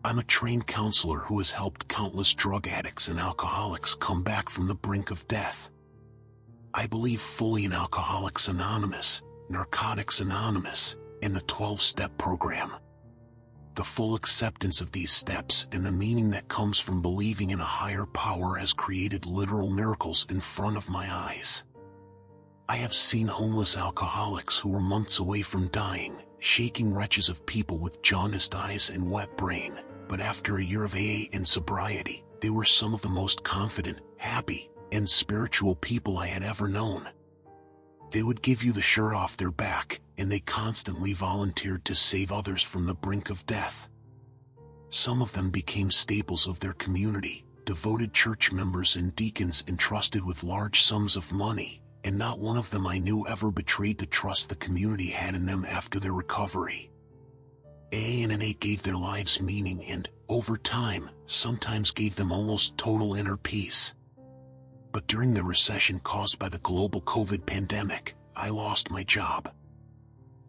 I'm a trained counselor who has helped countless drug addicts and alcoholics come back from the brink of death. I believe fully in Alcoholics Anonymous, Narcotics Anonymous, and the 12-step program. The full acceptance of these steps and the meaning that comes from believing in a higher power has created literal miracles in front of my eyes. I have seen homeless alcoholics who were months away from dying, shaking wretches of people with jaundiced eyes and wet brain, but after a year of AA and sobriety, they were some of the most confident, happy, and spiritual people I had ever known. They would give you the shirt off their back, and they constantly volunteered to save others from the brink of death. Some of them became staples of their community, devoted church members and deacons entrusted with large sums of money, and not one of them I knew ever betrayed the trust the community had in them after their recovery. AA and NA gave their lives meaning and, over time, sometimes gave them almost total inner peace. But during the recession caused by the global COVID pandemic, I lost my job.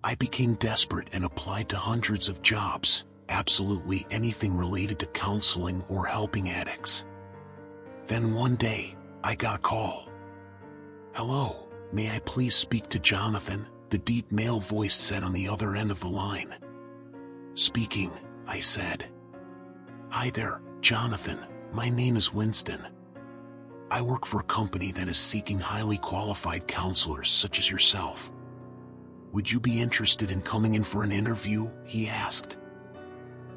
I became desperate and applied to hundreds of jobs, absolutely anything related to counseling or helping addicts. Then one day, I got a call. "Hello, may I please speak to Jonathan?" the deep male voice said on the other end of the line. "Speaking," I said. "Hi there, Jonathan, my name is Winston. I work for a company that is seeking highly qualified counselors such as yourself. Would you be interested in coming in for an interview?" he asked.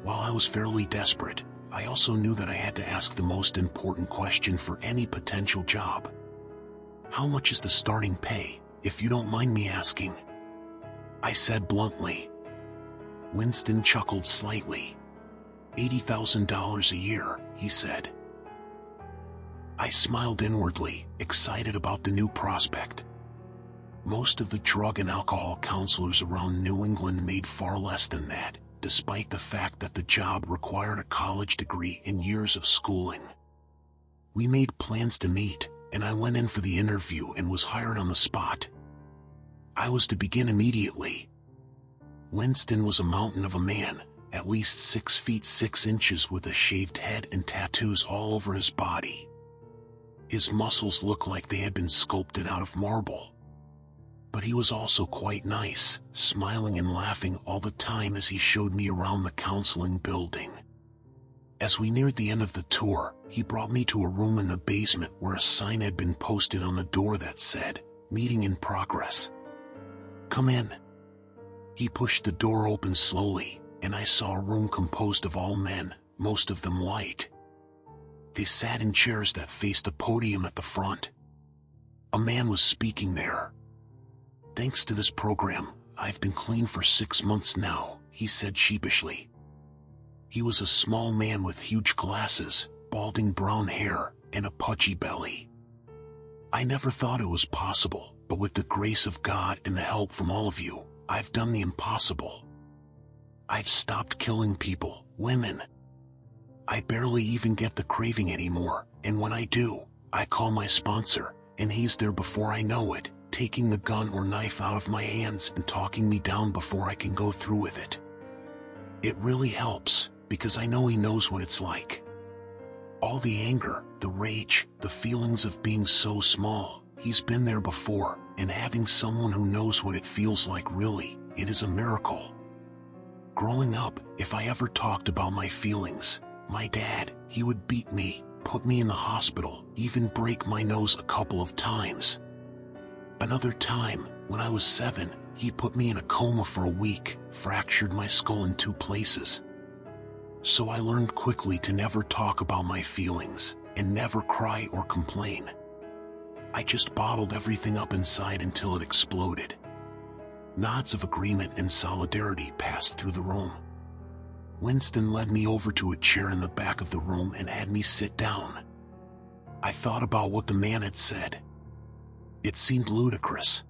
While I was fairly desperate, I also knew that I had to ask the most important question for any potential job. "How much is the starting pay, if you don't mind me asking?" I said bluntly. Winston chuckled slightly. $80,000 a year, he said. I smiled inwardly, excited about the new prospect. Most of the drug and alcohol counselors around New England made far less than that, despite the fact that the job required a college degree and years of schooling. We made plans to meet, and I went in for the interview and was hired on the spot. I was to begin immediately. Winston was a mountain of a man, at least 6 feet 6 inches with a shaved head and tattoos all over his body. His muscles looked like they had been sculpted out of marble. But he was also quite nice, smiling and laughing all the time as he showed me around the counseling building. As we neared the end of the tour, he brought me to a room in the basement where a sign had been posted on the door that said, "Meeting in progress. Come in." He pushed the door open slowly, and I saw a room composed of all men, most of them white. They sat in chairs that faced a podium at the front. A man was speaking there. "Thanks to this program, I've been clean for 6 months now," he said sheepishly. He was a small man with huge glasses, balding brown hair, and a pudgy belly. "I never thought it was possible, but with the grace of God and the help from all of you, I've done the impossible. I've stopped killing people, women. I barely even get the craving anymore, and when I do, I call my sponsor, and he's there before I know it, taking the gun or knife out of my hands and talking me down before I can go through with it. It really helps, because I know he knows what it's like. All the anger, the rage, the feelings of being so small, he's been there before, and having someone who knows what it feels like really, it is a miracle. Growing up, if I ever talked about my feelings, my dad, he would beat me, put me in the hospital, even break my nose a couple of times. Another time, when I was 7, he put me in a coma for a week, fractured my skull in 2 places. So I learned quickly to never talk about my feelings, and never cry or complain. I just bottled everything up inside until it exploded. Nods of agreement and solidarity passed through the room. Winston led me over to a chair in the back of the room and had me sit down. I thought about what the man had said. It seemed ludicrous.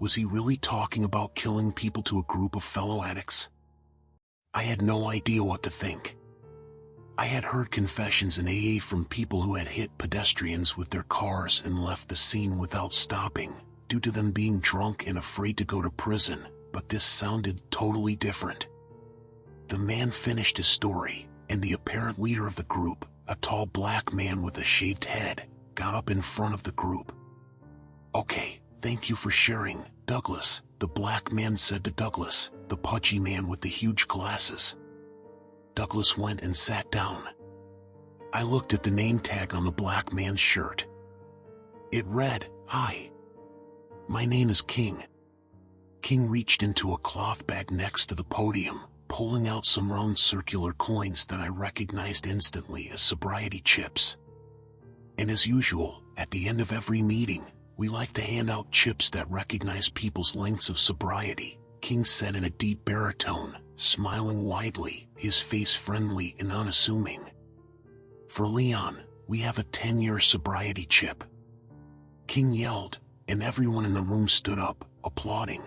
Was he really talking about killing people to a group of fellow addicts? I had no idea what to think. I had heard confessions in AA from people who had hit pedestrians with their cars and left the scene without stopping, due to them being drunk and afraid to go to prison, but this sounded totally different. The man finished his story, and the apparent leader of the group, a tall black man with a shaved head, got up in front of the group. "Okay, thank you for sharing, Douglas," the black man said to Douglas, the pudgy man with the huge glasses. Douglas went and sat down. I looked at the name tag on the black man's shirt. It read, "Hi. My name is King." King reached into a cloth bag next to the podium, pulling out some round circular coins that I recognized instantly as sobriety chips. And as usual, at the end of every meeting, we like to hand out chips that recognize people's lengths of sobriety, King said in a deep baritone, smiling widely, his face friendly and unassuming. "For Leon, we have a 10-year sobriety chip." King yelled, and everyone in the room stood up, applauding.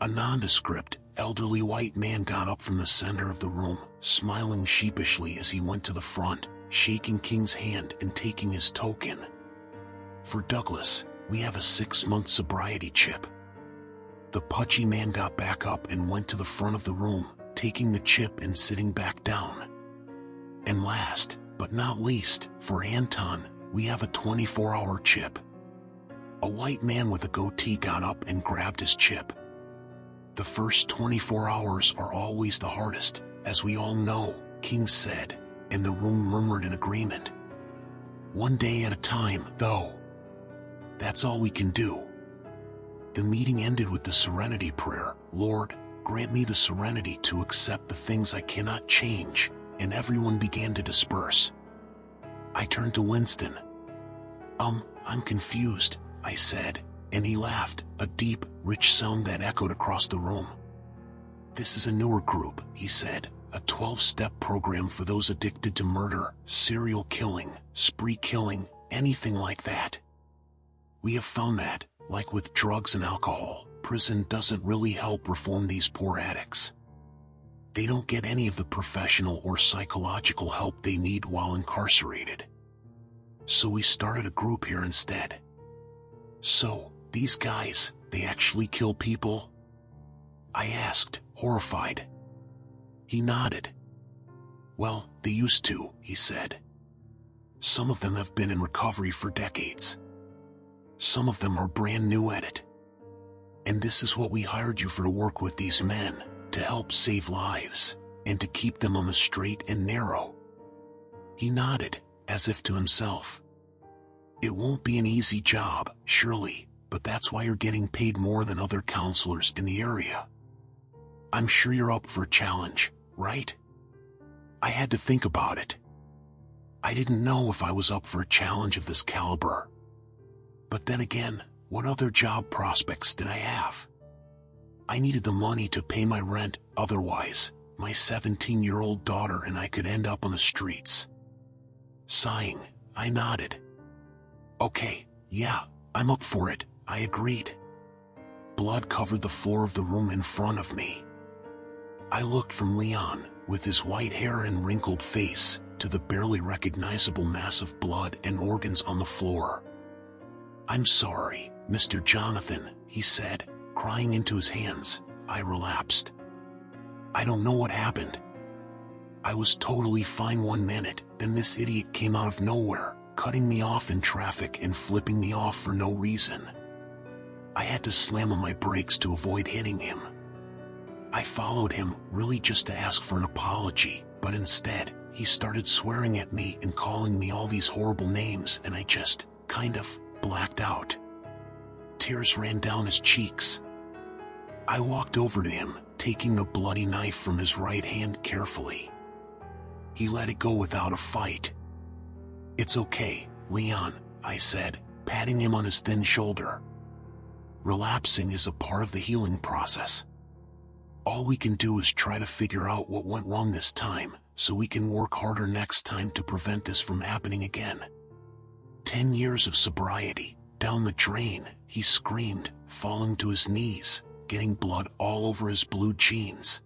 A nondescript, elderly white man got up from the center of the room, smiling sheepishly as he went to the front, shaking King's hand and taking his token. "For Douglas, we have a 6-month sobriety chip." The pudgy man got back up and went to the front of the room, taking the chip and sitting back down. "And last, but not least, for Anton, we have a 24-hour chip." A white man with a goatee got up and grabbed his chip. "The first 24 hours are always the hardest, as we all know," King said, and the room murmured in agreement. "One day at a time, though. That's all we can do." The meeting ended with the serenity prayer, "Lord, grant me the serenity to accept the things I cannot change," and everyone began to disperse. I turned to Winston. I'm confused," I said, and he laughed, a deep, rich sound that echoed across the room. "This is a newer group," he said, "a 12-step program for those addicted to murder, serial killing, spree killing, anything like that. We have found that, like with drugs and alcohol, prison doesn't really help reform these poor addicts. They don't get any of the professional or psychological help they need while incarcerated. So we started a group here instead." "So, these guys, they actually kill people?" I asked, horrified. He nodded. "Well, they used to," he said. "Some of them have been in recovery for decades. Some of them are brand new at it. And this is what we hired you for, to work with these men, to help save lives, and to keep them on the straight and narrow." He nodded, as if to himself. "It won't be an easy job, surely, but that's why you're getting paid more than other counselors in the area. I'm sure you're up for a challenge, right?" I had to think about it. I didn't know if I was up for a challenge of this caliber. But then again, what other job prospects did I have? I needed the money to pay my rent, otherwise, my 17-year-old daughter and I could end up on the streets. Sighing, I nodded. "Okay, yeah, I'm up for it," I agreed. Blood covered the floor of the room in front of me. I looked from Leon, with his white hair and wrinkled face, to the barely recognizable mass of blood and organs on the floor. "I'm sorry, Mr. Jonathan," he said, crying into his hands. I relapsed. "I don't know what happened. I was totally fine one minute, then this idiot came out of nowhere, cutting me off in traffic and flipping me off for no reason. I had to slam on my brakes to avoid hitting him. I followed him, really just to ask for an apology, but instead, he started swearing at me and calling me all these horrible names, and I just, kind of, blacked out. Tears ran down his cheeks. I walked over to him, taking the bloody knife from his right hand carefully. He let it go without a fight. "It's okay, Leon," I said, patting him on his thin shoulder. "Relapsing is a part of the healing process. All we can do is try to figure out what went wrong this time, so we can work harder next time to prevent this from happening again." 10 years of sobriety, down the drain, he screamed, falling to his knees, getting blood all over his blue jeans.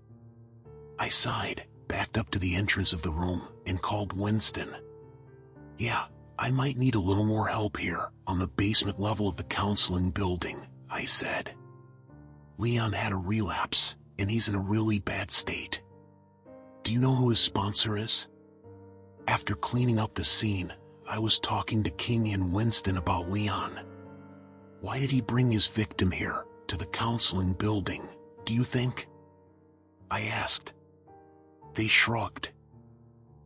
I sighed, backed up to the entrance of the room, and called Winston. "Yeah, I might need a little more help here, on the basement level of the counseling building," I said. "Leon had a relapse, and he's in a really bad state. Do you know who his sponsor is? After cleaning up the scene, I was talking to King and Winston about Leon. Why did he bring his victim here, to the counseling building, do you think? I asked. They shrugged.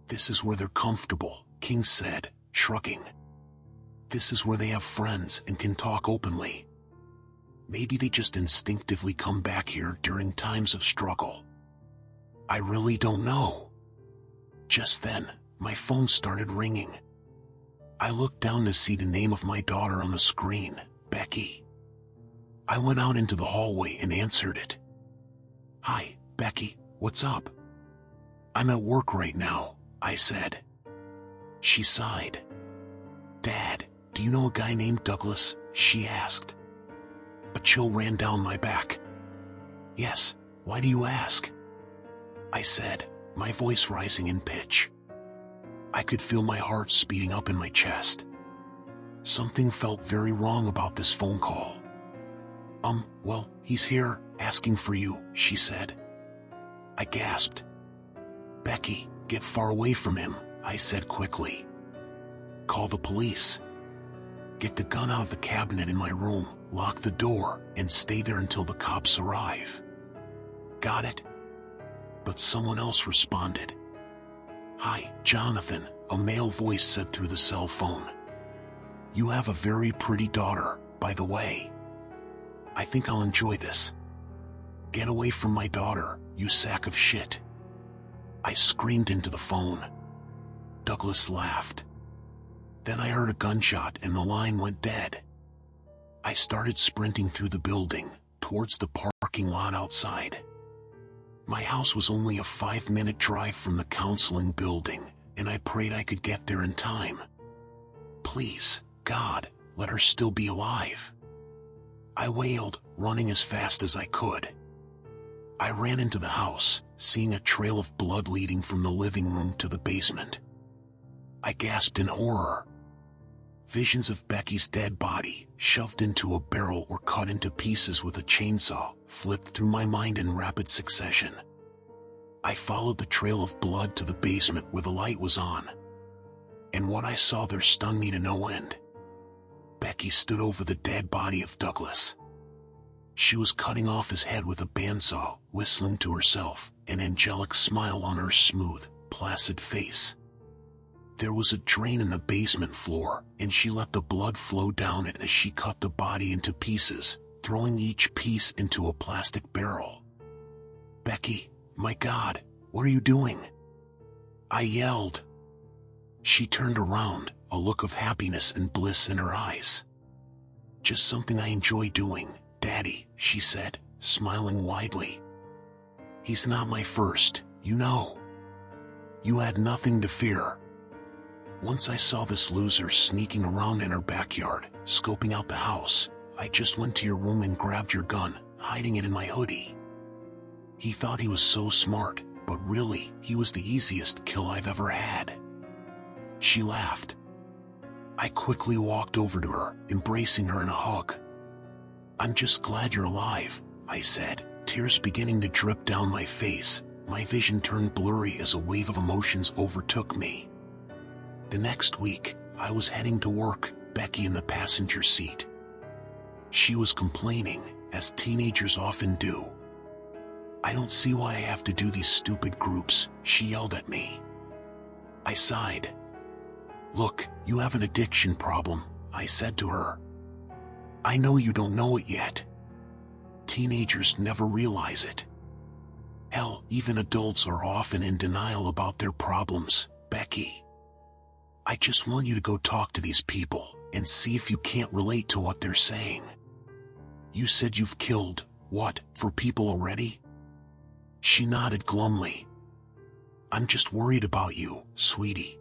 This is where they're comfortable, King said, shrugging. This is where they have friends and can talk openly. Maybe they just instinctively come back here during times of struggle. I really don't know. Just then, my phone started ringing. I looked down to see the name of my daughter on the screen, Becky. I went out into the hallway and answered it. Hi, Becky, what's up? I'm at work right now, I said. She sighed. Dad, do you know a guy named Douglas? She asked. A chill ran down my back. Yes, why do you ask? I said, my voice rising in pitch. I could feel my heart speeding up in my chest. Something felt very wrong about this phone call. Well, he's here, asking for you, she said. I gasped. Becky, get far away from him, I said quickly. Call the police. Get the gun out of the cabinet in my room, lock the door, and stay there until the cops arrive. Got it? But someone else responded. Hi, Jonathan, a male voice said through the cell phone. You have a very pretty daughter, by the way. I think I'll enjoy this. Get away from my daughter, you sack of shit. I screamed into the phone. Douglas laughed. Then I heard a gunshot and the line went dead. I started sprinting through the building, towards the parking lot outside. My house was only a 5-minute drive from the counseling building, and I prayed I could get there in time. Please, God, let her still be alive. I wailed, running as fast as I could. I ran into the house, seeing a trail of blood leading from the living room to the basement. I gasped in horror. Visions of Becky's dead body, shoved into a barrel or cut into pieces with a chainsaw, flipped through my mind in rapid succession. I followed the trail of blood to the basement where the light was on. And what I saw there stunned me to no end. Becky stood over the dead body of Douglas. She was cutting off his head with a bandsaw, whistling to herself, an angelic smile on her smooth, placid face. There was a drain in the basement floor, and she let the blood flow down it as she cut the body into pieces, throwing each piece into a plastic barrel. Becky, my God, what are you doing? I yelled. She turned around, a look of happiness and bliss in her eyes. Just something I enjoy doing, Daddy, she said, smiling widely. He's not my first, you know. You had nothing to fear. Once I saw this loser sneaking around in her backyard, scoping out the house, I just went to your room and grabbed your gun, hiding it in my hoodie. He thought he was so smart, but really, he was the easiest kill I've ever had. She laughed. I quickly walked over to her, embracing her in a hug. I'm just glad you're alive, I said, tears beginning to drip down my face. My vision turned blurry as a wave of emotions overtook me. The next week, I was heading to work, Becky in the passenger seat. She was complaining, as teenagers often do. I don't see why I have to do these stupid groups, she yelled at me. I sighed. Look, you have an addiction problem, I said to her. I know you don't know it yet. Teenagers never realize it. Hell, even adults are often in denial about their problems, Becky. I just want you to go talk to these people, and see if you can't relate to what they're saying. You said you've killed, what, 4 people already? She nodded glumly. I'm just worried about you, sweetie.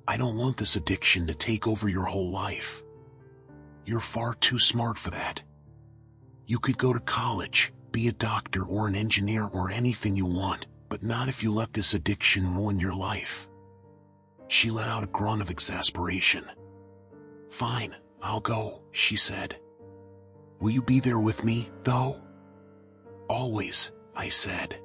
I don't want this addiction to take over your whole life. You're far too smart for that. You could go to college, be a doctor or an engineer or anything you want, but not if you let this addiction ruin your life. She let out a grunt of exasperation. Fine, I'll go, she said. Will you be there with me, though? Always, I said.